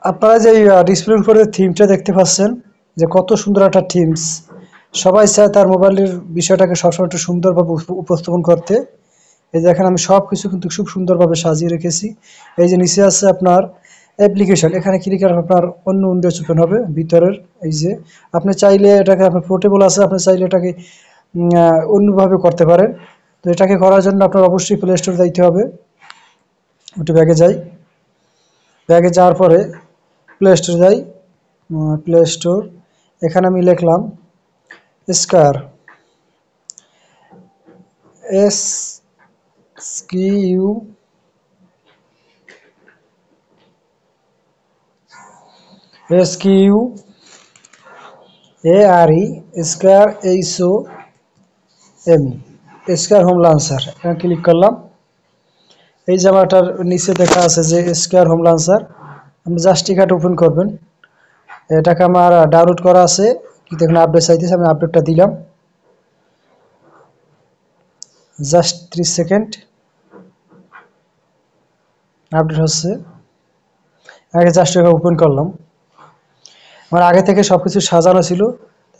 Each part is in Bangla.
আপনারা যে ডিসপ্লের উপরে থিমটা দেখতে পাচ্ছেন যে কত সুন্দর একটা থিমস। সবাই চায় তার মোবাইলের বিষয়টাকে সবসময় একটু সুন্দরভাবে উপস্থাপন করতে। এই যে দেখেন আমি সব কিছু কিন্তু খুব সুন্দরভাবে সাজিয়ে রেখেছি। এই যে নিচে আছে আপনার অ্যাপ্লিকেশন, এখানে ক্লিক করে আপনার অন্য উইন্ডোজ ওপেন হবে ভিতরের। এই যে আপনি চাইলে এটাকে আপনার পোর্টেবল আছে, আপনি চাইলে এটাকে অন্যভাবে করতে পারেন। তো এটাকে করার জন্য আপনার অবশ্যই প্লে স্টোর যাইতে হবে। একটু ব্যাগে যাই, ব্যাগে যাওয়ার পরে প্লে স্টোর যাই, প্লে স্টোর এখানে আমি লিখলাম square, S Q S Q A R E square H O M E square home launcher, এখানে ক্লিক করলাম। এই জামাটার নিচে দেখা আছে যে স্কয়ার হোম লঞ্চার, আপনি জাস্ট এখানে ওপেন করবেন। এটাকে আমার ডাউনলোড করা আছে, কিন্তু এখানে আপডেট চাইতেছে, আমি আপডেটটা দিলাম। জাস্ট 30 সেকেন্ড আপডেট হচ্ছে। আগে জাস্ট এটা ওপেন করলাম। আমার আগে থেকে সব কিছু সাজানো ছিল,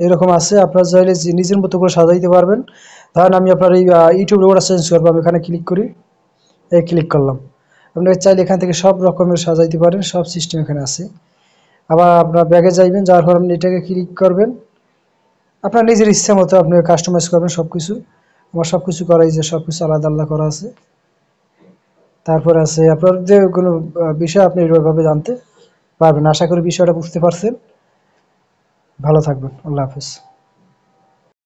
এরকম আছে। আপনারা চাইলে নিজের মতো করে সাজাইতে পারবেন। ধরেন আমি আপনার এই ইউটিউব লোগোটা চেঞ্জ করবো, আমি এখানে ক্লিক করি, এই ক্লিক করলাম। আপনারা চাইলে এখান থেকে সব রকমের সাজাইতে পারেন, সব সিস্টেম এখানে আছে। আবার আপনার ব্যাগে যাইবেন, যাওয়ার পর আপনি এটাকে ক্লিক করবেন, আপনার নিজের ইচ্ছা মতো আপনি কাস্টমাইজ করবেন সব কিছু। আমার সব কিছু করাই, যে সব কিছু আলাদা আলাদা করা আছে। তারপরে আছে আপনার যে কোনো বিষয় আপনি এভাবে জানতে পারবেন। আশা করি বিষয়টা বুঝতে পারছেন। ভালো থাকবেন। আল্লাহ হাফেজ।